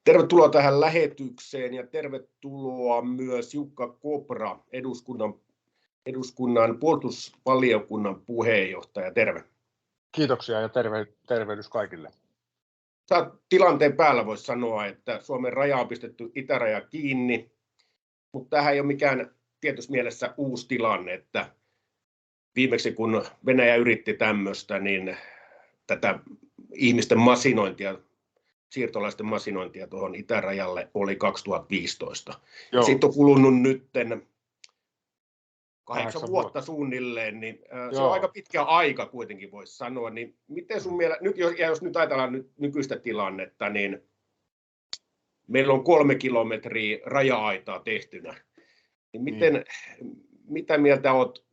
Tervetuloa tähän lähetykseen ja tervetuloa myös Jukka Kopra, eduskunnan puolustusvaliokunnan puheenjohtaja. Terve. Kiitoksia ja tervehdys kaikille. Tilanteen päällä voisi sanoa, että Suomen raja on pistetty itäraja kiinni, mutta tämähän ei ole mikään tietyssä mielessä uusi tilanne, että viimeksi kun Venäjä yritti tämmöistä, niin tätä ihmisten masinointia, siirtolaisten masinointia tuohon itärajalle oli 2015. Sitten on kulunut nytten 8 vuotta suunnilleen, niin se on aika pitkä aika kuitenkin voisi sanoa. Niin miten sun mielestä, jos nyt ajatellaan nykyistä tilannetta, niin meillä on 3 kilometriä raja-aitaa tehtynä. Niin mitä mieltä olet,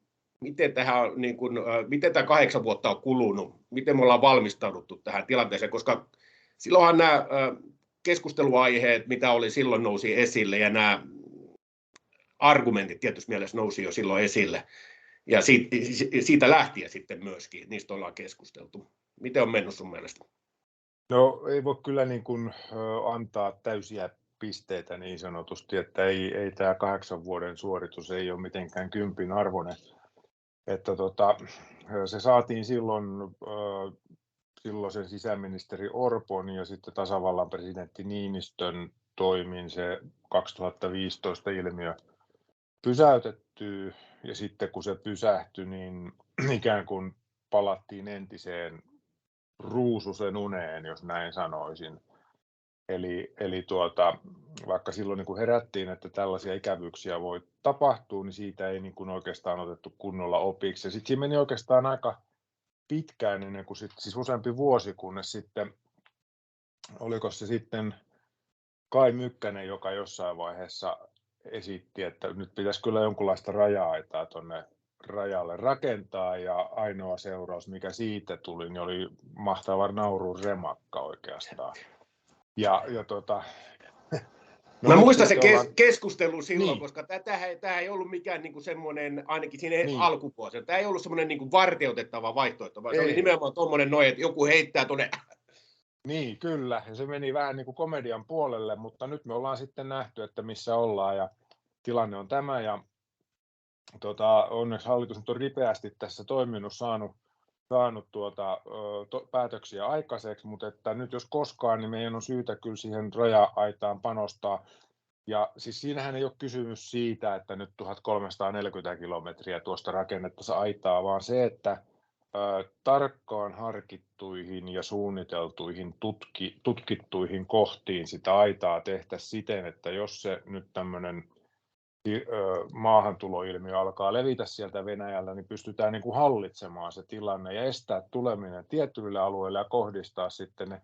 miten tämä 8 vuotta on kulunut, miten me ollaan valmistauduttu tähän tilanteeseen, koska silloinhan nämä keskusteluaiheet, mitä oli silloin, nousi esille, ja nämä argumentit tietysti mielessä nousi jo silloin esille, ja siitä lähtien sitten myöskin, niistä ollaan keskusteltu. Miten on mennyt sun mielestä? No ei voi kyllä niin kuin antaa täysiä pisteitä niin sanotusti, että ei tämä 8 vuoden suoritus ei ole mitenkään 10 arvoinen. Että se saatiin silloisen sisäministeri Orpon ja sitten tasavallan presidentti Niinistön toimin se 2015 ilmiö pysäytettyä, ja sitten kun se pysähtyi, niin ikään kuin palattiin entiseen ruususen uneen, jos näin sanoisin. Eli vaikka silloin niin kuin herättiin, että tällaisia ikävyyksiä voi tapahtua, niin siitä ei niin kuin oikeastaan otettu kunnolla opiksi. Ja sitten siinä meni oikeastaan aika pitkään ennen kuin siis useampi vuosi, kunnes sitten, oliko se sitten Kai Mykkänen, joka jossain vaiheessa esitti, että nyt pitäisi kyllä jonkunlaista raja-aitaa tuonne rajalle rakentaa, ja ainoa seuraus, mikä siitä tuli, niin oli mahtava naurun remakka oikeastaan. Mä muistan se keskustelu silloin, niin. Koska tämä ei ollut mikään niinku semmoinen, ainakin siinä alkuvuosina, tämä ei ollut semmoinen niinku varteutettava vaihtoehto, vaan se oli nimenomaan tuommoinen noin, että joku heittää tuonne. Niin, kyllä, ja se meni vähän niin kuin komedian puolelle, mutta nyt me ollaan sitten nähty, että missä ollaan, ja tilanne on tämä, ja onneksi hallitus nyt on ripeästi tässä toiminut, saanut päätöksiä aikaiseksi, mutta että nyt jos koskaan, niin meidän on syytä kyllä siihen raja-aitaan panostaa. Ja siis siinähän ei ole kysymys siitä, että nyt 1340 kilometriä tuosta rakennettaisiin aitaa, vaan se, että tarkkaan harkittuihin ja suunniteltuihin, tutkittuihin kohtiin sitä aitaa tehtäisiin siten, että jos se nyt tämmöinen maahantuloilmiö alkaa levitä sieltä Venäjällä, niin pystytään niin kuin hallitsemaan se tilanne ja estää tuleminen tietyille alueille ja kohdistaa sitten ne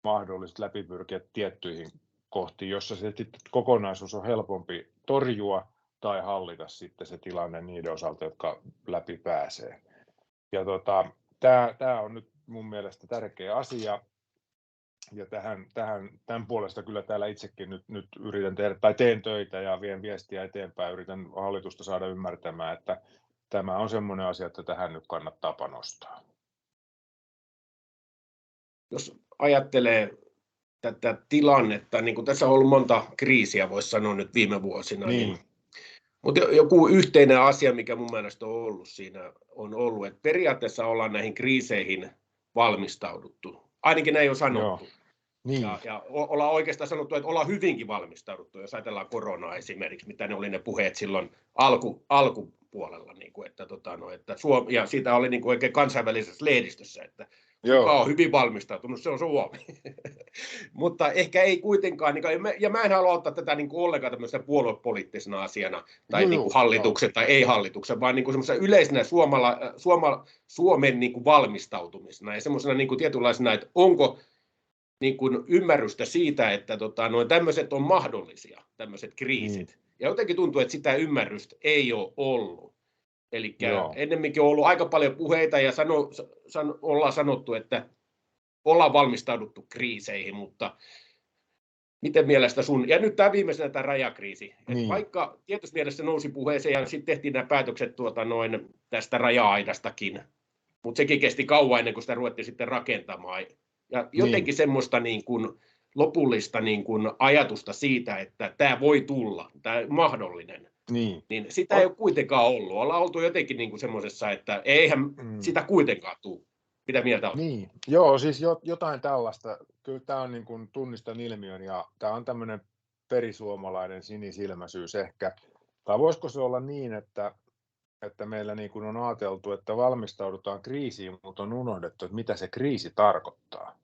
mahdolliset läpipyrkijät tiettyihin kohtiin, jossa se kokonaisuus on helpompi torjua tai hallita sitten se tilanne niiden osalta, jotka läpi pääsee. Ja tämä on nyt mun mielestä tärkeä asia. Ja tämän puolesta kyllä täällä itsekin nyt yritän tehdä, tai teen töitä ja vien viestiä eteenpäin, yritän hallitusta saada ymmärtämään, että tämä on semmoinen asia, että tähän nyt kannattaa panostaa. Jos ajattelee tätä tilannetta, niin kuin tässä on ollut monta kriisiä, voisi sanoa nyt viime vuosina, niin, mutta joku yhteinen asia, mikä mun mielestä on ollut siinä, on ollut, että periaatteessa ollaan näihin kriiseihin valmistauduttu. Ainakin näin on sanottu. Niin. Ja ollaan oikeastaan sanottu, että ollaan hyvinkin valmistauduttu, jos ajatellaan koronaa esimerkiksi, mitä ne oli ne puheet silloin alkupuolella. Niin kuin, että ja siitä oli niin kuin oikein kansainvälisessä lehdistössä, että kuka on hyvin valmistautunut, se on Suomi. Mutta ehkä ei kuitenkaan, ja mä en halua ottaa tätä niin kuin ollenkaan tämmöisenä puoluepoliittisena asiana, tai niin kuin hallituksen tai ei-hallituksen, vaan niin kuin semmoisena yleisenä Suomen niin kuin valmistautumisena ja semmoisena niin kuin tietynlaisena, että onko niin kuin ymmärrystä siitä, että tämmöiset on mahdollisia, tämmöiset kriisit. Ja jotenkin tuntuu, että sitä ymmärrystä ei ole ollut. Eli ennemminkin on ollut aika paljon puheita ja ollaan sanottu, että ollaan valmistauduttu kriiseihin, mutta miten mielestä sun, ja nyt tämä viimeisenä tämä rajakriisi, että vaikka tietysti mielessä nousi puheeseen ja sitten tehtiin nämä päätökset tästä raja-aidastakin, mutta sekin kesti kauan ennen kuin sitä ruvettiin sitten rakentamaan. Ja jotenkin semmoista niin kuin lopullista niin kuin ajatusta siitä, että tämä voi tulla, tämä mahdollinen. Niin sitä ei ole kuitenkaan ollut. Ollaan oltu jotenkin niin kuin semmoisessa, että eihän sitä kuitenkaan tule. Mitä mieltä on? Niin, joo, siis jotain tällaista. Kyllä tämä on niin kuin tunnistan ilmiön ja tämä on tämmöinen perisuomalainen sinisilmäisyys ehkä. Tai voisiko se olla niin, että meillä niin kuin on ajateltu, että valmistaudutaan kriisiin, mutta on unohdettu, että mitä se kriisi tarkoittaa.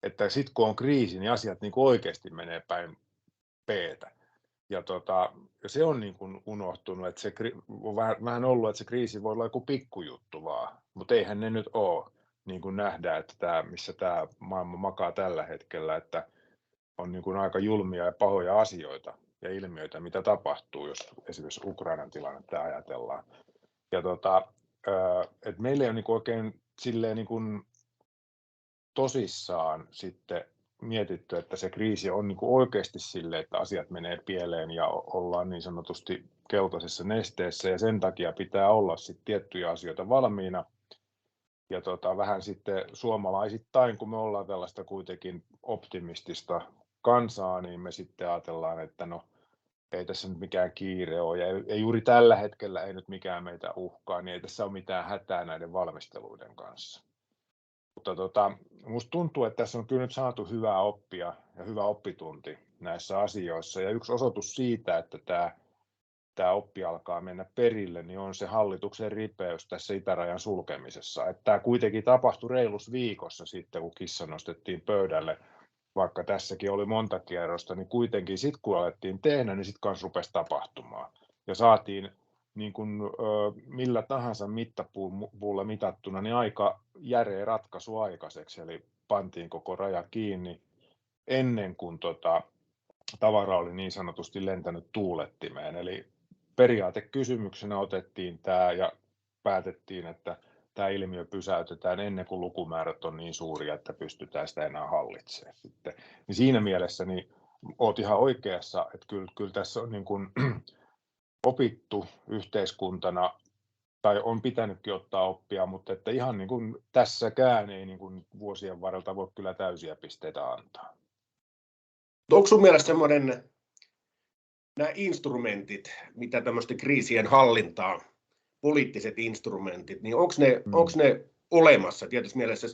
Että sitten kun on kriisi, niin asiat niin kuin oikeasti menee päin peetä. Ja se on niin kuin unohtunut, että se on vähän ollut, että se kriisi voi olla joku pikkujuttu vaan, mutta eihän ne nyt ole. Niin kuin nähdään, että missä tämä maailma makaa tällä hetkellä, että on niin kuin aika julmia ja pahoja asioita ja ilmiöitä, mitä tapahtuu, jos esimerkiksi Ukrainan tilannetta ajatellaan. Ja että meillä ei ole niin kuin oikein silleen niin kuin tosissaan sitten mietitty, että se kriisi on niin kuin oikeasti silleen, että asiat menee pieleen ja ollaan niin sanotusti keltaisessa nesteessä ja sen takia pitää olla sitten tiettyjä asioita valmiina. Ja vähän sitten suomalaisittain, kun me ollaan tällaista kuitenkin optimistista kansaa, niin me sitten ajatellaan, että no ei tässä nyt mikään kiire ole ja juuri tällä hetkellä ei nyt mikään meitä uhkaa, niin ei tässä ole mitään hätää näiden valmisteluiden kanssa. Mutta musta tuntuu, että tässä on kyllä nyt saatu hyvää oppia ja hyvä oppitunti näissä asioissa. Ja yksi osoitus siitä, että tämä oppi alkaa mennä perille, niin on se hallituksen ripeys tässä itärajan sulkemisessa. Että tämä kuitenkin tapahtui reilus viikossa sitten, kun kissa nostettiin pöydälle, vaikka tässäkin oli monta kierrosta, niin kuitenkin sitten kun alettiin tehdä, niin sitten kanssa rupesi tapahtumaan. Ja saatiin niin kuin millä tahansa mittapuulla mitattuna, niin aika järeä ratkaisu aikaiseksi, eli pantiin koko raja kiinni ennen kuin tavara oli niin sanotusti lentänyt tuulettimeen. Eli periaatekysymyksenä otettiin tämä ja päätettiin, että tämä ilmiö pysäytetään ennen kuin lukumäärät on niin suuria, että pystytään sitä enää hallitsemaan. Sitten. Niin siinä mielessä niin olet ihan oikeassa, että kyllä tässä on niin kuin opittu yhteiskuntana, tai on pitänytkin ottaa oppia, mutta että ihan niin kuin tässäkään ei niin kuin vuosien varrelta voi kyllä täysiä pisteitä antaa. Onko sun mielestä semmoinen, nämä instrumentit, mitä tämmöisten kriisien hallintaa, poliittiset instrumentit, niin onko ne olemassa? Tietysti mielessä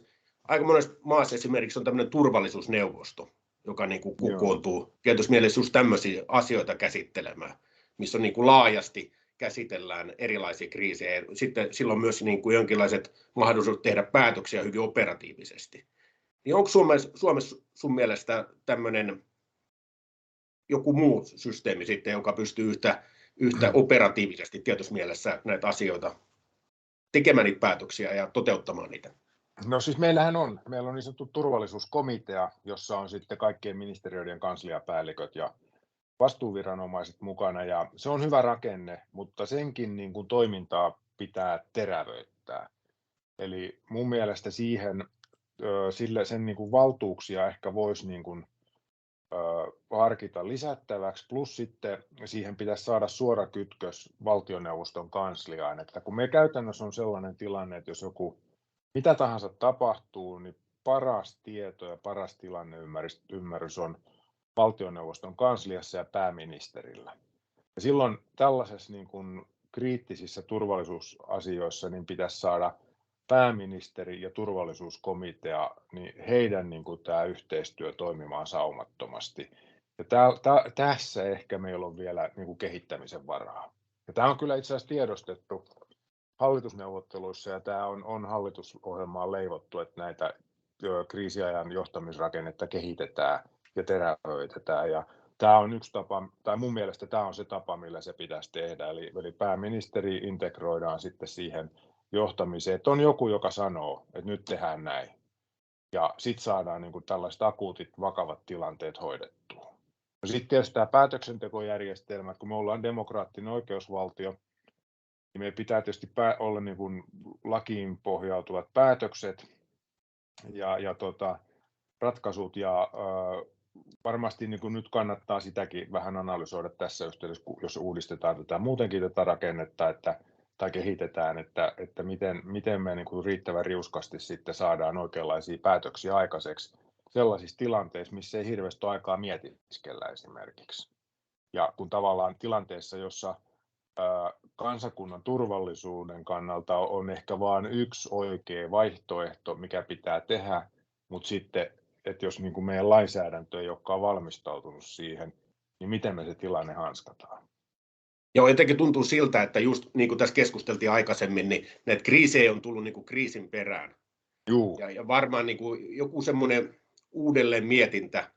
aika monessa maassa esimerkiksi on tämmöinen turvallisuusneuvosto, joka niin kuin kokoontuu tietysti mielessä just tämmöisiä asioita käsittelemään, missä on niin kuin laajasti käsitellään erilaisia kriisejä. Sitten silloin myös niin kuin jonkinlaiset mahdollisuudet tehdä päätöksiä hyvin operatiivisesti. Niin onko Suomessa sun mielestä tämmöinen joku muu systeemi sitten, joka pystyy yhtä operatiivisesti tietysti mielessä näitä asioita tekemään niitä päätöksiä ja toteuttamaan niitä? No siis meillä on niin sanottu turvallisuuskomitea, jossa on sitten kaikkien ministeriöiden kansliapäälliköt ja vastuuviranomaiset mukana, ja se on hyvä rakenne, mutta senkin niin kuin toimintaa pitää terävöittää. Eli mun mielestä sen niin kuin valtuuksia ehkä voisi niin kuin harkita lisättäväksi, plus sitten siihen pitäisi saada suora kytkös valtioneuvoston kansliaan, että kun me käytännössä on sellainen tilanne, että jos joku mitä tahansa tapahtuu, niin paras tieto ja paras tilanneymmärrys on valtioneuvoston kansliassa ja pääministerillä. Ja silloin tällaisessa niin kuin kriittisissä turvallisuusasioissa niin pitäisi saada pääministeri ja turvallisuuskomitea, niin heidän niin kuin tämä yhteistyö toimimaan saumattomasti. Ja tässä ehkä meillä on vielä niin kuin kehittämisen varaa. Ja tämä on kyllä itse asiassa tiedostettu hallitusneuvotteluissa, ja tämä on hallitusohjelmaan leivottu, että näitä kriisiajan johtamisrakennetta kehitetään ja terävöitetään. Ja tämä on yksi tapa, tai mun mielestä tämä on se tapa, millä se pitäisi tehdä. Eli pääministeri integroidaan sitten siihen johtamiseen, että on joku, joka sanoo, että nyt tehdään näin. Ja sitten saadaan niin kuin tällaiset akuutit, vakavat tilanteet hoidettua. No sitten tietysti tämä päätöksentekojärjestelmä, kun me ollaan demokraattinen oikeusvaltio, niin meidän pitää tietysti olla niin kuin lakiin pohjautuvat päätökset ja ratkaisut, ja varmasti niin kuin nyt kannattaa sitäkin vähän analysoida tässä yhteydessä, jos uudistetaan muutenkin tätä rakennetta, tai kehitetään, että miten me niin kuin riittävän riuskasti sitten saadaan oikeanlaisia päätöksiä aikaiseksi. sellaisissa tilanteissa, missä ei hirveästi ole aikaa mietiskellä esimerkiksi. Ja kun tavallaan tilanteessa, jossa kansakunnan turvallisuuden kannalta on ehkä vain yksi oikea vaihtoehto, mikä pitää tehdä, mutta sitten, että jos niin kuin meidän lainsäädäntö ei olekaan valmistautunut siihen, niin miten me se tilanne hanskataan? Joo, jotenkin tuntuu siltä, että just niin kuin tässä keskusteltiin aikaisemmin, niin näitä kriisejä on tullut niin kuin kriisin perään. Juu. Ja varmaan niin kuin joku semmoinen uudelleen mietintä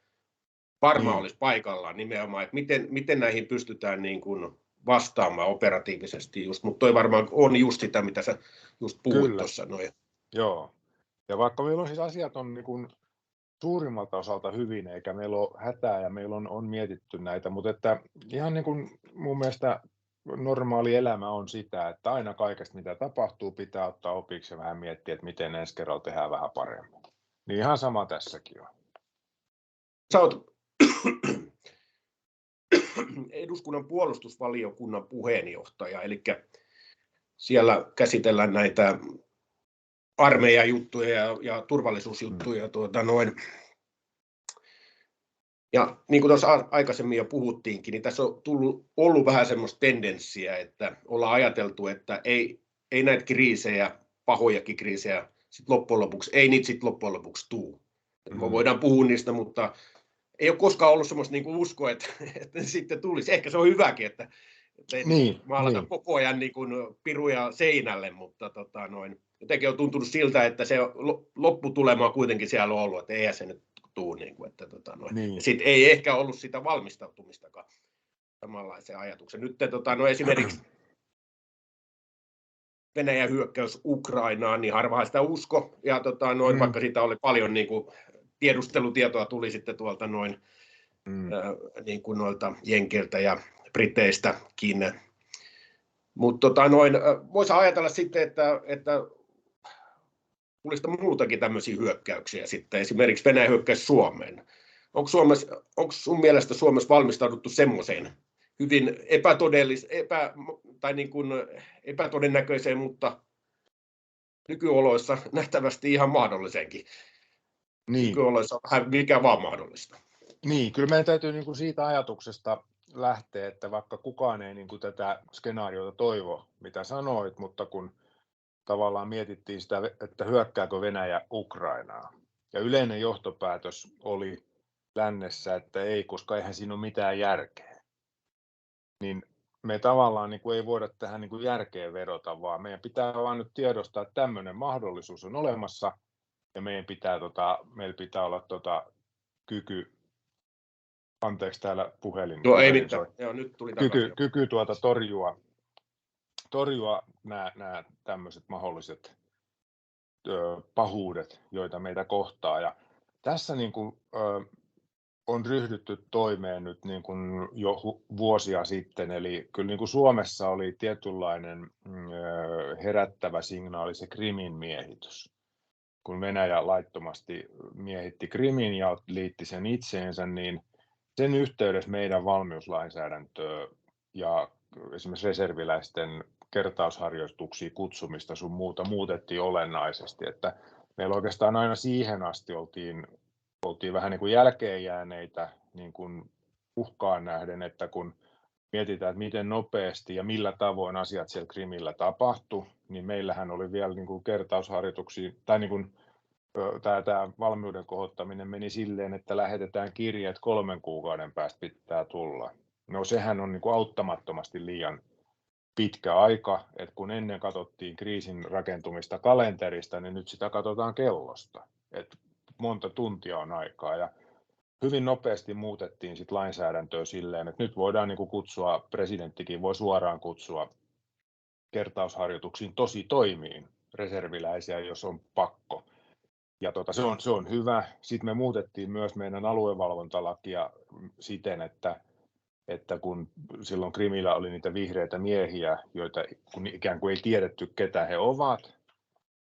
varmaan olisi paikallaan nimenomaan, että miten näihin pystytään niin kuin vastaamaan operatiivisesti just, mutta toi varmaan on just sitä, mitä sä just puhuit tuossa noin. Joo, ja vaikka meillä on siis asiat on niin kuin suurimmalta osalta hyvin, eikä meillä ole hätää ja meillä on mietitty näitä, mutta että ihan niin kuin mun mielestä normaali elämä on sitä, että aina kaikesta mitä tapahtuu pitää ottaa opiksi ja vähän miettiä, että miten ensi kerralla tehdään vähän paremmin. Niin ihan sama tässäkin on. Sä oot eduskunnan puolustusvaliokunnan puheenjohtaja, eli siellä käsitellään näitä armeijajuttuja ja turvallisuusjuttuja. Ja niin kuin tuossa aikaisemmin jo puhuttiinkin, niin tässä on ollut vähän semmoista tendenssiä, että ollaan ajateltu, että ei näitä kriisejä, pahojakin kriisejä, ei niitä sitten loppujen lopuksi tule. Me voidaan puhua niistä, mutta ei ole koskaan ollut semmoista niin kuin uskoa, että ne sitten tulisi. Ehkä se on hyväkin, että ei maalata koko ajan niin kuin piruja seinälle, mutta jotenkin on tuntunut siltä, että se lopputulema on kuitenkin siellä ollut, että eihän se nyt tule. Niin kuin, että, Sitten ei ehkä ollut sitä valmistautumistakaan samanlaisen ajatuksen. Nyt esimerkiksi Venäjän hyökkäys Ukrainaan, niin harvahan sitä usko, ja vaikka siitä oli paljon niin kuin tiedustelutietoa tuli sitten tuolta niin kuin noilta Jenkeiltä ja Briteistäkin. Mutta voisi ajatella sitten, että tulisi muutakin tämmöisiä hyökkäyksiä sitten, esimerkiksi Venäjän hyökkäys Suomeen. Onko sun mielestä Suomessa valmistauduttu semmoiseen hyvin epätodennäköiseen, mutta nykyoloissa nähtävästi ihan mahdollisenkin. Nykyoloissa mikä vaan mahdollista. Niin, kyllä meidän täytyy niin kuin siitä ajatuksesta lähteä, että vaikka kukaan ei niin kuin tätä skenaariota toivo, mitä sanoit, mutta kun tavallaan mietittiin sitä, että hyökkääkö Venäjä Ukrainaa. Ja yleinen johtopäätös oli lännessä, että ei, koska eihän siinä ole mitään järkeä. Niin me tavallaan niin kuin ei voida tähän niin kuin järkeen vedota, vaan meidän pitää vaan nyt tiedostaa, että tämmöinen mahdollisuus on olemassa ja meillä pitää olla kyky, anteeksi täällä puhelin. Joo, ei mitään. Joo, nyt tuli takaisin. Kyky torjua nämä tämmöiset mahdolliset pahuudet, joita meitä kohtaa. Ja tässä niin kuin, on ryhdytty toimeen nyt niin kuin jo vuosia sitten, eli kyllä niin kuin Suomessa oli tietynlainen herättävä signaali se Krimin miehitys. Kun Venäjä laittomasti miehitti Krimin ja liitti sen itseensä, niin sen yhteydessä meidän valmiuslainsäädäntöä ja esimerkiksi reserviläisten kertausharjoituksiin kutsumista sun muuta muutettiin olennaisesti, että meillä oikeastaan aina siihen asti oltiin vähän niin kuin jälkeenjääneitä niin kuin uhkaan nähden, että kun mietitään, että miten nopeasti ja millä tavoin asiat siellä Krimillä tapahtui, niin meillähän oli vielä niin kuin kertausharjoituksia, tai niin kuin tämä valmiuden kohottaminen meni silleen, että lähetetään kirjeet 3 kuukauden päästä pitää tulla. No sehän on niin kuin auttamattomasti liian pitkä aika, että kun ennen katsottiin kriisin rakentumista kalenterista, niin nyt sitä katsotaan kellosta, että monta tuntia on aikaa. Ja hyvin nopeasti muutettiin sit lainsäädäntöä silleen, että nyt voidaan niin kuin kutsua, presidenttikin voi suoraan kutsua kertausharjoituksiin tosi toimiin reserviläisiä, jos on pakko. Ja se on hyvä. Sitten me muutettiin myös meidän aluevalvontalakia siten, että kun silloin Krimillä oli niitä vihreitä miehiä, joita kun ikään kuin ei tiedetty, ketä he ovat,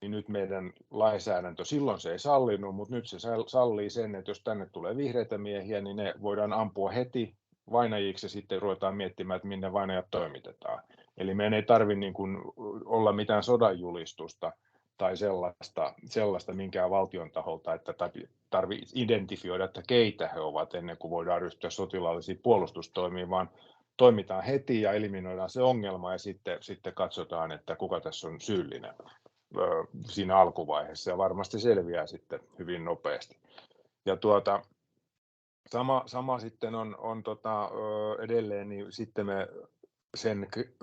niin nyt meidän lainsäädäntö, silloin se ei sallinut, mutta nyt se sallii sen, että jos tänne tulee vihreitä miehiä, niin ne voidaan ampua heti vainajiksi ja sitten ruvetaan miettimään, että minne vainajat toimitetaan. Eli meidän ei tarvitse niin kuin olla mitään sodanjulistusta tai sellaista minkään valtion taholta, että tarvitsee identifioida, että keitä he ovat ennen kuin voidaan ryhtyä sotilaallisiin puolustustoimiin, vaan toimitaan heti ja eliminoidaan se ongelma ja sitten katsotaan, että kuka tässä on syyllinen siinä alkuvaiheessa ja varmasti selviää sitten hyvin nopeasti. Ja sama sitten on edelleen, niin sitten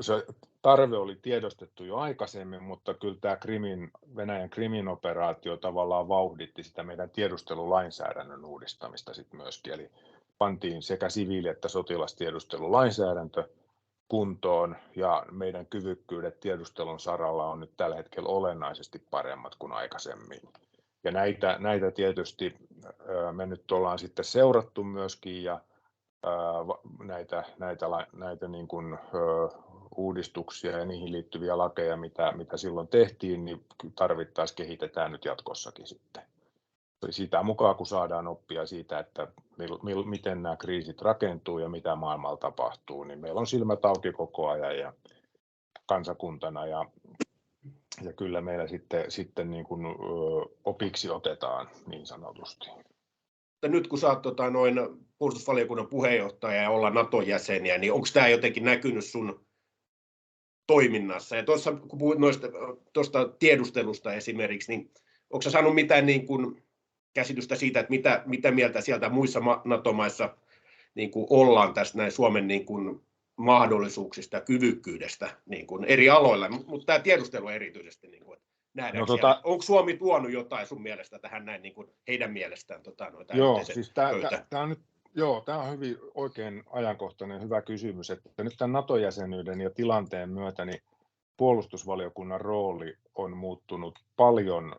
se tarve oli tiedostettu jo aikaisemmin, mutta kyllä tämä Venäjän Krimin operaatio tavallaan vauhditti sitä meidän tiedustelulainsäädännön uudistamista sitten myöskin, eli pantiin sekä siviili- että sotilastiedustelulainsäädäntö kuntoon, ja meidän kyvykkyydet tiedustelun saralla on nyt tällä hetkellä olennaisesti paremmat kuin aikaisemmin. Ja näitä tietysti me nyt ollaan sitten seurattu myöskin, ja näitä niin kuin, uudistuksia ja niihin liittyviä lakeja, mitä silloin tehtiin, niin tarvittaessa kehitetään nyt jatkossakin sitten. Sitä mukaan, kun saadaan oppia siitä, että miten nämä kriisit rakentuu ja mitä maailmalla tapahtuu, niin meillä on silmät auki koko ajan ja kansakuntana, ja kyllä meillä sitten niin kuin, opiksi otetaan niin sanotusti. Nyt kun sä oot puolustusvaliokunnan puheenjohtaja ja olla NATO-jäseniä, niin onko tämä jotenkin näkynyt sun toiminnassa? Ja tuossa kun puhuit tuosta tiedustelusta esimerkiksi, niin onko sä saanut mitään niin kuin käsitystä siitä, että mitä mieltä sieltä muissa NATO-maissa niin kuin ollaan tästä näin Suomen niin kuin mahdollisuuksista ja kyvykkyydestä niin kuin eri aloilla, mutta tämä tiedustelu erityisesti, niin kuin, onko Suomi tuonut jotain sun mielestä tähän näin niin kuin heidän mielestään? Joo, siis tämä on hyvin oikein ajankohtainen hyvä kysymys, että nyt tämän NATO-jäsenyyden ja tilanteen myötä niin puolustusvaliokunnan rooli on muuttunut paljon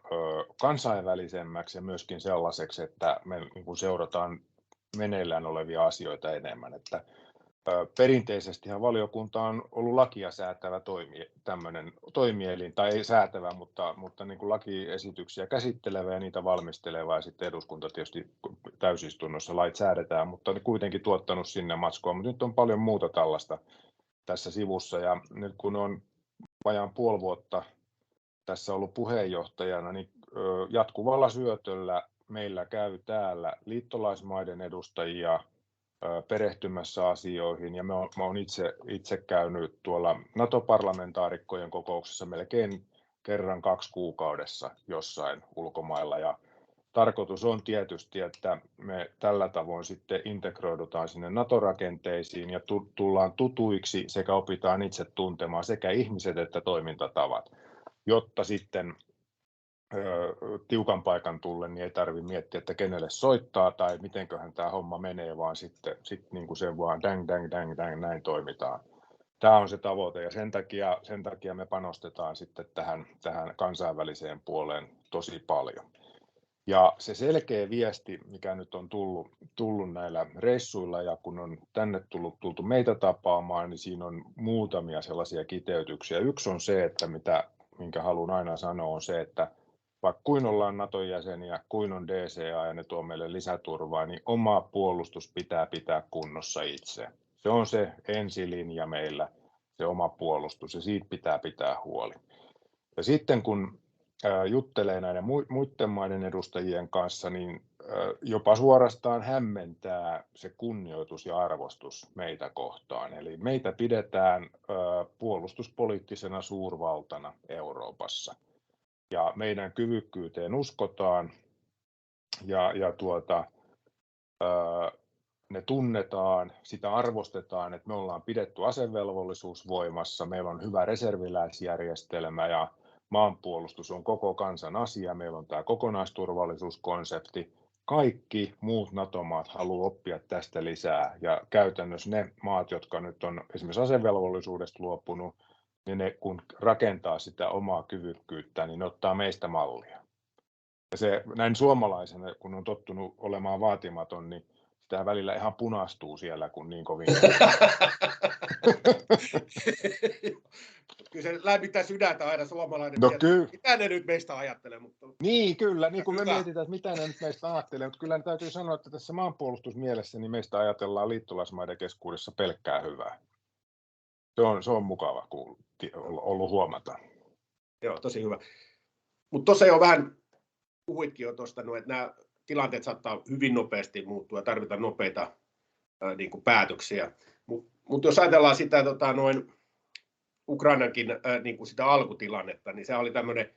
kansainvälisemmäksi ja myöskin sellaiseksi, että me niin kuin seurataan meneillään olevia asioita enemmän. Että perinteisestihan valiokunta on ollut lakia säätävä tämmöinen toimielin, tai ei säätävä, mutta niin kuin lakiesityksiä käsittelevä ja niitä valmisteleva, ja sitten eduskunta tietysti täysistunnossa lait säädetään, mutta kuitenkin tuottanut sinne matskua, mutta nyt on paljon muuta tällaista tässä sivussa, ja nyt kun on vajaan puoli vuotta tässä ollut puheenjohtajana, niin jatkuvalla syötöllä meillä käy täällä liittolaismaiden edustajia perehtymässä asioihin, ja mä oon itse käynyt tuolla NATO-parlamentaarikkojen kokouksessa melkein kerran 2 kuukaudessa jossain ulkomailla, ja tarkoitus on tietysti, että me tällä tavoin sitten integroidutaan sinne NATO-rakenteisiin ja tullaan tutuiksi sekä opitaan itse tuntemaan sekä ihmiset että toimintatavat, jotta sitten tiukan paikan tullen niin ei tarvitse miettiä, että kenelle soittaa tai mitenköhän tämä homma menee, vaan sitten niin kuin se vaan dang, näin toimitaan. Tämä on se tavoite, ja sen takia me panostetaan sitten tähän kansainväliseen puoleen tosi paljon. Ja se selkeä viesti, mikä nyt on tullut näillä reissuilla, ja kun on tänne tultu meitä tapaamaan, niin siinä on muutamia sellaisia kiteytyksiä. Yksi on se, että minkä haluan aina sanoa, on se, että vaikka kuin ollaan NATO-jäseniä, kuin on DCA ja ne tuo meille lisäturvaa, niin oma puolustus pitää kunnossa itse. Se on se ensilinja meillä, se oma puolustus, ja siitä pitää huoli. Ja sitten kun juttelee näiden muiden maiden edustajien kanssa, niin jopa suorastaan hämmentää se kunnioitus ja arvostus meitä kohtaan. Eli meitä pidetään puolustuspoliittisena suurvaltana Euroopassa. Ja meidän kyvykkyyteen uskotaan, ja ne tunnetaan, sitä arvostetaan, että me ollaan pidetty asevelvollisuus voimassa, meillä on hyvä reserviläisjärjestelmä ja maanpuolustus on koko kansan asia, meillä on tämä kokonaisturvallisuuskonsepti. Kaikki muut NATO-maat haluavat oppia tästä lisää, ja käytännössä ne maat, jotka nyt on esimerkiksi asevelvollisuudesta luopunut, niin ne kun rakentaa sitä omaa kyvykkyyttä, niin ne ottaa meistä mallia. Ja se näin suomalaisena, kun on tottunut olemaan vaatimaton, niin sitä välillä ihan punastuu siellä, kun niin kovin. Kyllä se lämmittää sydäntä aina suomalainen. No kyllä. Mitä ne nyt meistä ajattelee? Mutta niin kyllä, niin kuin me mietitään, että mitä ne nyt meistä ajattelee, mutta kyllä täytyy sanoa, että tässä maanpuolustusmielessä niin meistä ajatellaan liittolaismaiden keskuudessa pelkkää hyvää. Se on mukava ollut huomata. Joo, tosi hyvä. Mutta tuossa jo vähän puhuitkin jo tuosta, että nämä tilanteet saattaa hyvin nopeasti muuttua ja tarvitaan nopeita niin kuin päätöksiä. Mutta jos ajatellaan sitä Ukrainankin niin kuin sitä alkutilannetta, niin se oli tämmöinen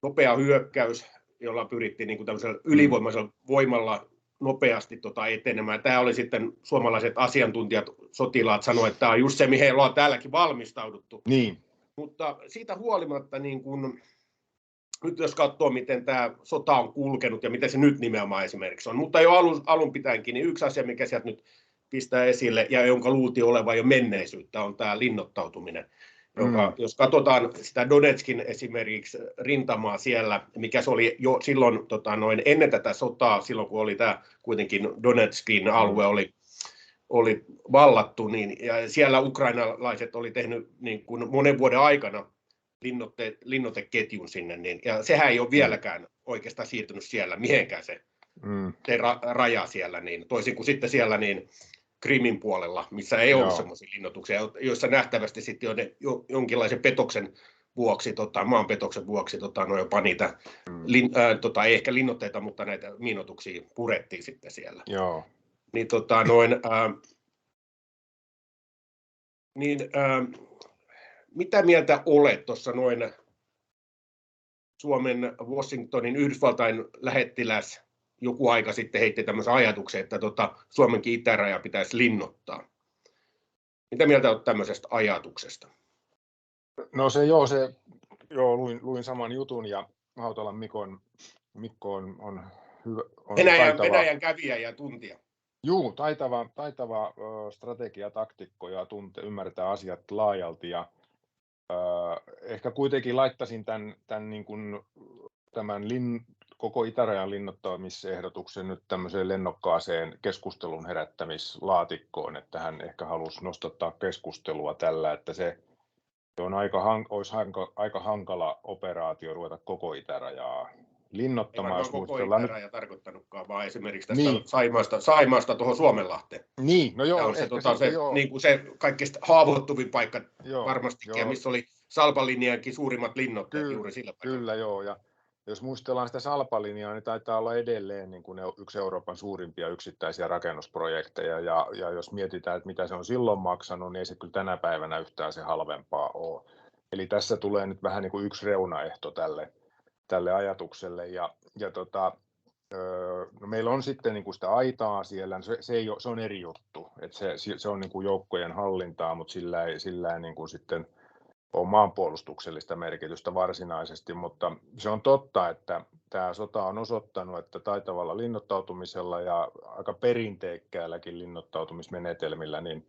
nopea hyökkäys, jolla pyrittiin niin kuin tämmöisellä ylivoimaisella voimalla nopeasti etenemään. Tämä oli sitten suomalaiset asiantuntijat, sotilaat sanoivat, että tämä on just se, mihin ollaan täälläkin valmistauduttu. Niin. Mutta siitä huolimatta, niin kun, nyt jos katsoo, miten tämä sota on kulkenut ja miten se nyt nimenomaan esimerkiksi on, mutta jo alun pitäenkin, niin yksi asia, mikä sieltä nyt pistää esille ja jonka luultiin olevan jo menneisyyttä, on tämä linnoittautuminen. Jonka, jos katsotaan sitä Donetskin esimerkiksi rintamaa siellä, mikä se oli jo silloin ennen tätä sotaa, silloin kun oli tämä kuitenkin Donetskin alue oli vallattu, niin ja siellä ukrainalaiset oli tehnyt niin kuin monen vuoden aikana linnoiteketjun sinne, niin, ja sehän ei ole vieläkään oikeastaan siirtynyt siellä mihinkään se raja siellä, niin toisin kuin sitten siellä niin Krimin puolella, missä ei ollut semmoisia linnoituksia, joissa nähtävästi sitten jo jonkinlaisen petoksen vuoksi, maanpetoksen vuoksi jopa niitä, ei ehkä linnoitteita, mutta näitä miinoituksia purettiin sitten siellä. Joo. Niin, mitä mieltä olet tuossa Suomen Washingtonin Yhdysvaltain lähettiläs joku aika sitten heitti tämmöisen ajatuksen, että Suomenkin itäraja pitäisi linnoittaa. Mitä mieltä olet tämmöisestä ajatuksesta? No luin saman jutun ja Hautalan Mikko on hyvä. Venäjän kävijä ja tuntija. Juu, taitava strategiataktikko ja ymmärtää asiat laajalti ja ehkä kuitenkin laittaisin tämän koko itärajan linnoittamisehdotuksen nyt tämmöiseen lennokkaaseen keskustelun herättämislaatikkoon, että hän ehkä halusi nostattaa keskustelua tällä, että se olisi aika hankala operaatio ruveta koko itärajaa linnoittamaan. Ei koko itäraja tarkoittanutkaan, vaan esimerkiksi tästä Saimaasta tuohon Suomenlahteen. Niin, no joo. Niin kuin se kaikkein haavoittuvin paikka varmastikin, ja missä oli Salpalinjankin suurimmat linnotteet juuri sillä paikalla. Kyllä, joo. Ja jos muistellaan sitä Salpalinjaa, niin taitaa olla edelleen niin kuin yksi Euroopan suurimpia yksittäisiä rakennusprojekteja. Ja jos mietitään, että mitä se on silloin maksanut, niin ei se kyllä tänä päivänä yhtään se halvempaa ole. Eli tässä tulee nyt vähän niin kuin yksi reunaehto tälle ajatukselle. No meillä on sitten niin kuin sitä aitaa siellä, se on eri juttu. Että se on niin kuin joukkojen hallintaa, mutta sillä ei niin kuin sitten on maanpuolustuksellista merkitystä varsinaisesti, mutta se on totta, että tämä sota on osoittanut, että taitavalla linnoittautumisella ja aika perinteikkäälläkin linnoittautumismenetelmillä niin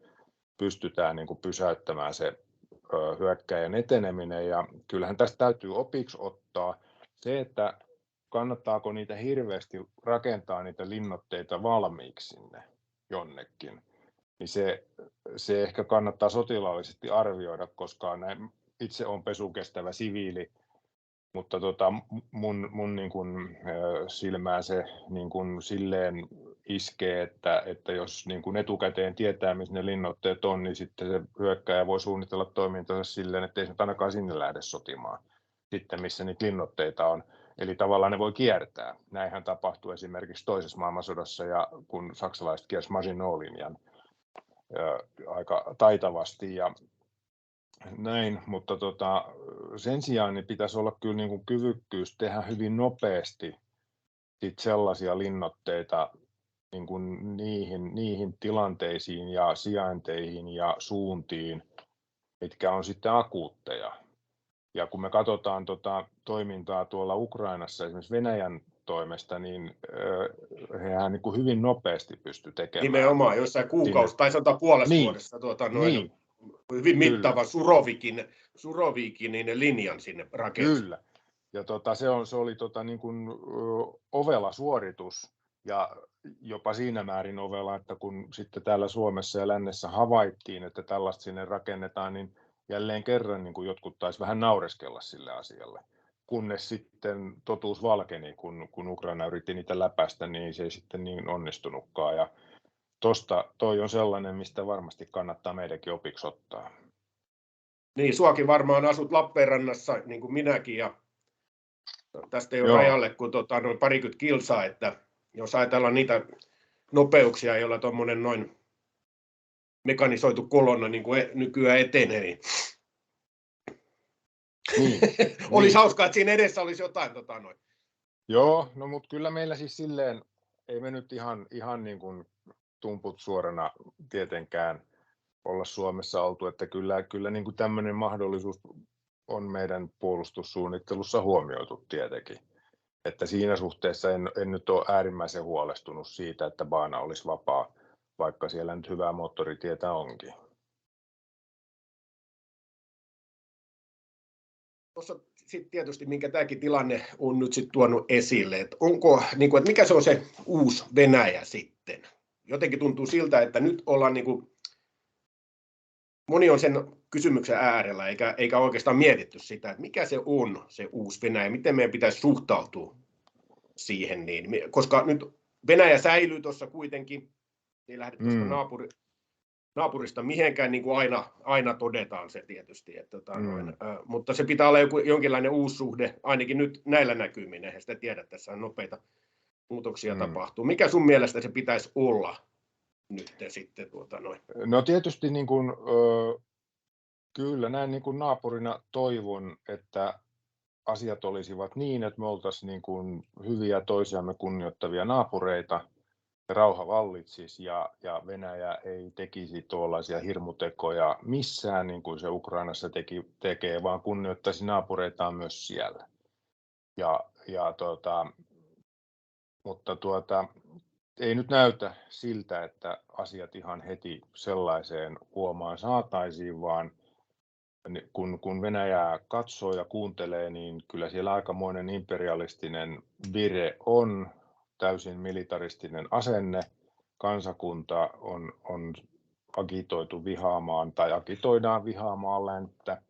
pystytään niin kuin pysäyttämään se hyökkäjän eteneminen, ja kyllähän tästä täytyy opiksi ottaa se, että kannattaako niitä hirveästi rakentaa niitä linnoitteita valmiiksi sinne jonnekin. Niin se ehkä kannattaa sotilaallisesti arvioida, koska itse olen pesukestävä siviili, mutta mun niin kuin silmään se niin kuin silleen iskee, että jos niin kuin etukäteen tietää, missä ne linnoitteet on, niin sitten se hyökkääjä voi suunnitella toimintansa silleen, että ei se ainakaan sinne lähde sotimaan, sitten missä niitä linnoitteita on. Eli tavallaan ne voi kiertää. Näinhän tapahtui esimerkiksi toisessa maailmansodassa, ja kun saksalaiset kiersivät Maginot-linjan aika taitavasti ja näin, mutta sen sijaan niin pitäisi olla kyllä niin kuin kyvykkyys tehdä hyvin nopeasti sellaisia linnoitteita niin kuin niihin tilanteisiin ja sijainteihin ja suuntiin, mitkä on sitten akuutteja. Ja kun me katsotaan toimintaa tuolla Ukrainassa esimerkiksi Venäjän toimesta, niin hehän niin kuin hyvin nopeasti pysty tekemään. Nimenomaan, jossain kuukausi tai sanotaan puolessa vuodessa hyvin mittava Surovikin linjan sinne rakensi. Kyllä, ja se oli niin kuin ovela suoritus, ja jopa siinä määrin ovela, että kun sitten täällä Suomessa ja lännessä havaittiin, että tällaista sinne rakennetaan, niin jälleen kerran niin kuin jotkut taisi vähän naureskella sille asialle. Kunnes sitten totuus valkeni, kun Ukraina yritti niitä läpäistä, niin se ei sitten niin onnistunutkaan. Ja toi on sellainen, mistä varmasti kannattaa meidänkin opiksi ottaa. Niin, suakin varmaan asut Lappeenrannassa, niin kuin minäkin, ja Tästä ei ole rajalle kuin noin parikymmentä kilsaa, että jos ajatellaan niitä nopeuksia, joilla tuommoinen noin mekanisoitu kolonna niin kuin nykyään etenee, niin olisi hauskaa, että siinä edessä olisi jotain noin. Joo, no mutta kyllä meillä siis silleen, ei me nyt ihan niin kuin tumput suorana tietenkään olla Suomessa oltu, että kyllä niin kuin tämmöinen mahdollisuus on meidän puolustussuunnittelussa huomioitu tietenkin. Että siinä suhteessa en nyt ole äärimmäisen huolestunut siitä, että baana olisi vapaa, vaikka siellä nyt hyvää moottoritietä onkin. Tuossa sitten tietysti, minkä tämäkin tilanne on nyt sitten tuonut esille, että onko, niin kuin, että mikä se on se uusi Venäjä sitten? Jotenkin tuntuu siltä, että nyt ollaan, niin kuin, moni on sen kysymyksen äärellä, eikä oikeastaan mietitty sitä, että mikä se on se uusi Venäjä, miten meidän pitäisi suhtautua siihen, niin, koska nyt Venäjä säilyy tuossa kuitenkin, ei lähde tuosta naapurista mihinkään, niin kuin aina todetaan se tietysti, että, mutta se pitää olla jonkinlainen uusi suhde, ainakin nyt näillä näkymin, eihän sitä tiedä, tässä on nopeita muutoksia tapahtuu. Mikä sun mielestä se pitäisi olla nyt sitten? No tietysti niin kuin, kyllä näin niin kuin naapurina toivon, että asiat olisivat niin, että me oltaisiin niin kuin hyviä toisiamme kunnioittavia naapureita, rauha vallitsisi ja Venäjä ei tekisi tuollaisia hirmutekoja missään, niin kuin se Ukrainassa tekee, vaan kunnioittaisi naapureitaan myös siellä. Mutta ei nyt näytä siltä, että asiat ihan heti sellaiseen huomaan saataisiin, vaan kun Venäjää katsoo ja kuuntelee, niin kyllä siellä aikamoinen imperialistinen vire on, täysin militaristinen asenne. Kansakunta on agitoitu vihaamaan tai agitoidaan vihaamaan länttä.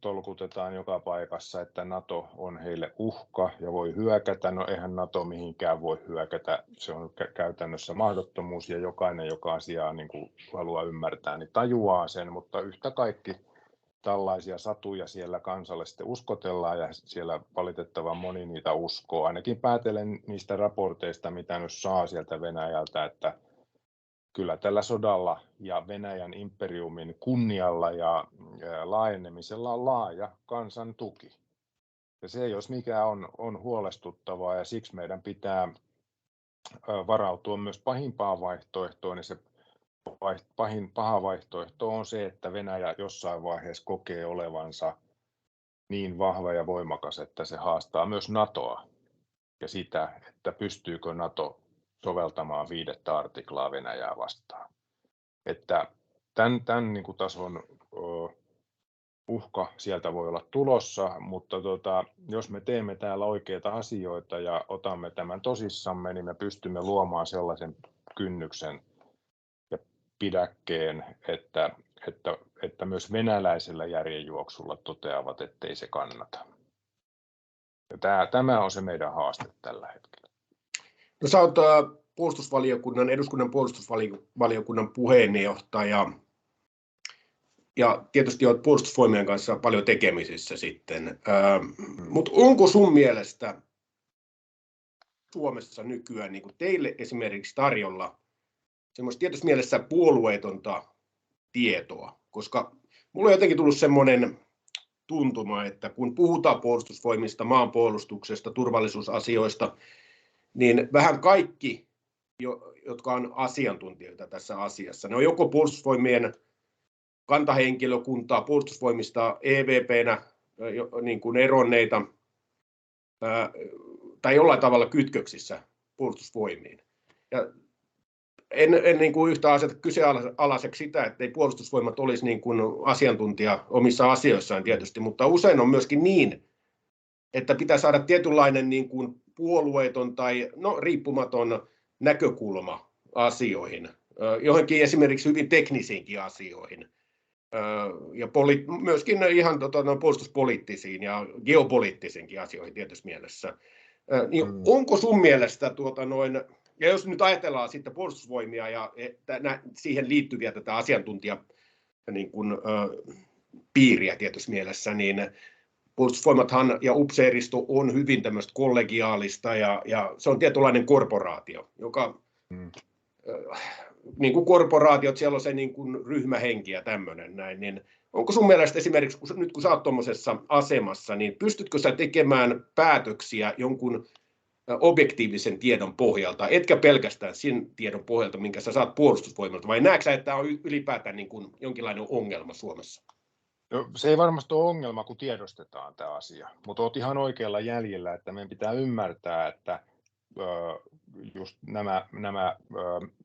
Tolkutetaan joka paikassa, että NATO on heille uhka ja voi hyökätä. No eihän NATO mihinkään voi hyökätä, se on käytännössä mahdottomuus ja jokainen, joka asiaa niin kuin haluaa ymmärtää, niin tajuaa sen, mutta yhtä kaikki tällaisia satuja siellä kansalle sitten uskotellaan ja siellä valitettavan moni niitä uskoo. Ainakin päätellen niistä raporteista, mitä nyt saa sieltä Venäjältä, että kyllä tällä sodalla ja Venäjän imperiumin kunnialla ja laajenemisella on laaja kansan tuki. Ja se, jos mikä on huolestuttavaa, ja siksi meidän pitää varautua myös pahimpaan vaihtoehtoon. Ja se paha vaihtoehto on se, että Venäjä jossain vaiheessa kokee olevansa niin vahva ja voimakas, että se haastaa myös NATOa ja sitä, että pystyykö NATO soveltamaan 5. artiklaa Venäjää vastaan. Että tämän niin kuin tason uhka sieltä voi olla tulossa, mutta jos me teemme täällä oikeita asioita ja otamme tämän tosissamme, niin me pystymme luomaan sellaisen kynnyksen ja pidäkkeen, että myös venäläisellä järjenjuoksulla toteavat, ettei se kannata. Ja tämä on se meidän haaste tällä hetkellä. No, sä oot eduskunnan puolustusvaliokunnan puheenjohtaja ja tietysti olet puolustusvoimien kanssa paljon tekemisissä sitten. Mutta onko sun mielestä Suomessa nykyään niin kuin teille esimerkiksi tarjolla semmoista tietyssä mielessä puolueetonta tietoa? Koska mulla on jotenkin tullut semmoinen tuntuma, että kun puhutaan puolustusvoimista, maanpuolustuksesta, turvallisuusasioista, niin vähän kaikki, jotka on asiantuntijoita tässä asiassa, ne on joko puolustusvoimien kantahenkilökuntaa, puolustusvoimista EVP:nä niin kuin eronneita tai jollain tavalla kytköksissä puolustusvoimiin. Ja en niin kuin yhtä aseta kyseenalaiseksi sitä, että ei puolustusvoimat olisi niin kuin asiantuntija omissa asioissaan tietysti, mutta usein on myöskin niin, että pitää saada tietynlainen niin kuin puolueeton tai riippumaton näkökulma asioihin, johonkin esimerkiksi hyvin teknisiinkin asioihin, ja myöskin ihan puolustuspoliittisiin ja geopoliittisiinkin asioihin tietyssä mielessä. Niin onko sun mielestä, ja jos nyt ajatellaan sitten puolustusvoimia ja siihen liittyviä tätä asiantuntija niin kuin, piiriä tietyssä mielessä, niin puolustusvoimathan ja upseeristo on hyvin tämmöistä kollegiaalista ja se on tietynlainen korporaatio, joka niin kuin korporaatiot, siellä on se niin kuin ryhmähenki ja tämmöinen näin, niin onko sun mielestä esimerkiksi, nyt kun sä oot tuommoisessa asemassa, niin pystytkö sä tekemään päätöksiä jonkun objektiivisen tiedon pohjalta, etkä pelkästään sen tiedon pohjalta, minkä sä saat puolustusvoimalta, vai näetkö sä, että tämä on ylipäätään niin kuin jonkinlainen ongelma Suomessa? No, se ei varmasti ole ongelma, kun tiedostetaan tämä asia, mutta olet ihan oikealla jäljellä, että meidän pitää ymmärtää, että just nämä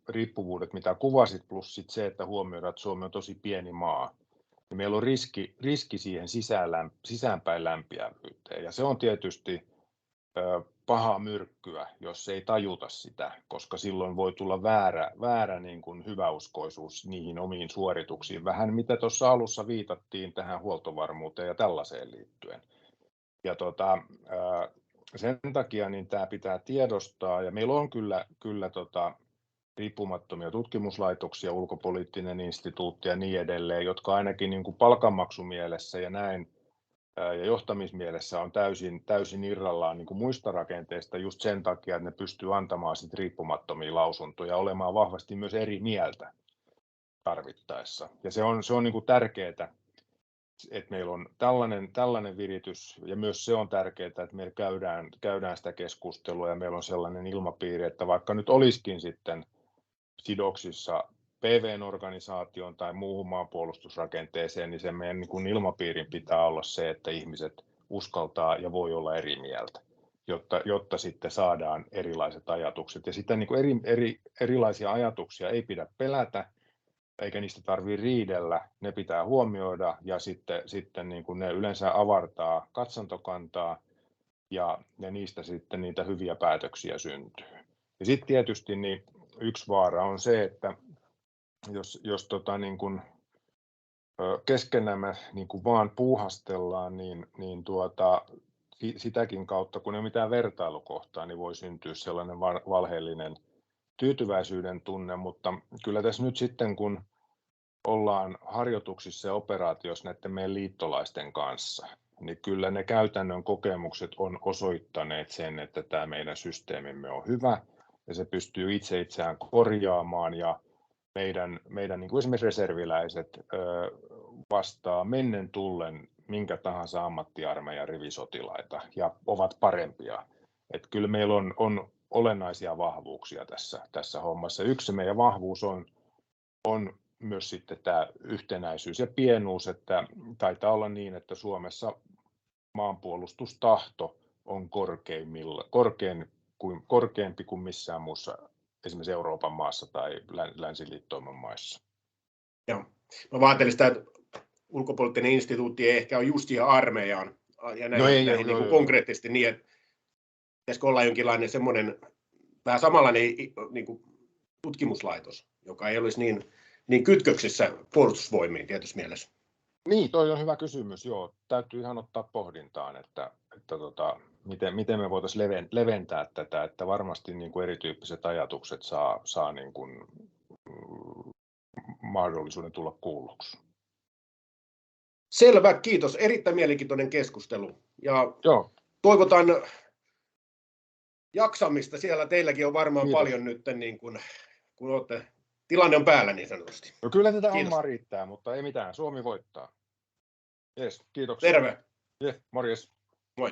riippuvuudet, mitä kuvasit, plus sit se, että huomioidaan, että Suomi on tosi pieni maa, niin meillä on riski siihen sisäänpäin lämpiävyyteen, ja se on tietysti pahaa myrkkyä, jos ei tajuta sitä, koska silloin voi tulla väärä niin kuin hyväuskoisuus niihin omiin suorituksiin, vähän mitä tuossa alussa viitattiin tähän huoltovarmuuteen ja tällaiseen liittyen. Ja sen takia niin tämä pitää tiedostaa, ja meillä on kyllä riippumattomia tutkimuslaitoksia, ulkopoliittinen instituutti ja niin edelleen, jotka ainakin niin kuin palkanmaksumielessä ja näin ja johtamismielessä on täysin irrallaan niin kuin muista rakenteista just sen takia, että ne pystyy antamaan sit riippumattomia lausuntoja ja olemaan vahvasti myös eri mieltä tarvittaessa. Ja se on niin kuin tärkeää, että meillä on tällainen viritys, ja myös se on tärkeää, että meillä käydään sitä keskustelua ja meillä on sellainen ilmapiiri, että vaikka nyt olisikin sitten sidoksissa PVn-organisaation tai muuhun maanpuolustusrakenteeseen, niin sen meidän niin kuin ilmapiirin pitää olla se, että ihmiset uskaltaa ja voi olla eri mieltä, jotta sitten saadaan erilaiset ajatukset. Ja sitten niin kuin erilaisia ajatuksia ei pidä pelätä, eikä niistä tarvitse riidellä, ne pitää huomioida, ja sitten niin kuin ne yleensä avartaa katsantokantaa, ja niistä sitten niitä hyviä päätöksiä syntyy. Ja sitten tietysti niin yksi vaara on se, että jos niin kuin keskenämme niin kuin vaan puuhastellaan, niin sitäkin kautta, kun ei ole mitään vertailukohtaa, niin voi syntyä sellainen valheellinen tyytyväisyyden tunne, mutta kyllä tässä nyt sitten, kun ollaan harjoituksissa ja operaatioissa näiden meidän liittolaisten kanssa, niin kyllä ne käytännön kokemukset on osoittaneet sen, että tämä meidän systeemimme on hyvä ja se pystyy itseään korjaamaan, ja meidän niin kuin esimerkiksi reserviläiset vastaa mennen tullen minkä tahansa ammattiarmeijan rivisotilaita ja ovat parempia. Että kyllä meillä on olennaisia vahvuuksia tässä hommassa. Yksi meidän vahvuus on myös sitten tämä yhtenäisyys ja pienuus, että taitaa olla niin, että Suomessa maanpuolustustahto on korkeampi kuin missään muussa esimerkiksi Euroopan maassa tai länsiliittouman maissa. Joo. Mä ajattelin sitä, että ulkopoliittinen instituutti ei ehkä ole just ihan armeijaan ja näihin niin konkreettisesti niin, että pitäisikö olla jonkinlainen semmoinen vähän samanlainen niin kuin tutkimuslaitos, joka ei olisi niin kytköksissä puolustusvoimiin tietyssä mielessä. Niin, toi on hyvä kysymys, joo. Täytyy ihan ottaa pohdintaan, että miten me voitaisiin leventää tätä, että varmasti niin kuin erityyppiset ajatukset saa niin kuin mahdollisuuden tulla kuulluksi. Selvä, kiitos. Erittäin mielenkiintoinen keskustelu. Ja joo. Toivotan jaksamista. Siellä teilläkin on varmaan kiitos. Paljon nyt, niin kun tilanne on päällä niin sanotusti. No kyllä tätä hommaa riittää, mutta ei mitään. Suomi voittaa. Yes, kiitoksia. Terve. Yes, morjes. Moi.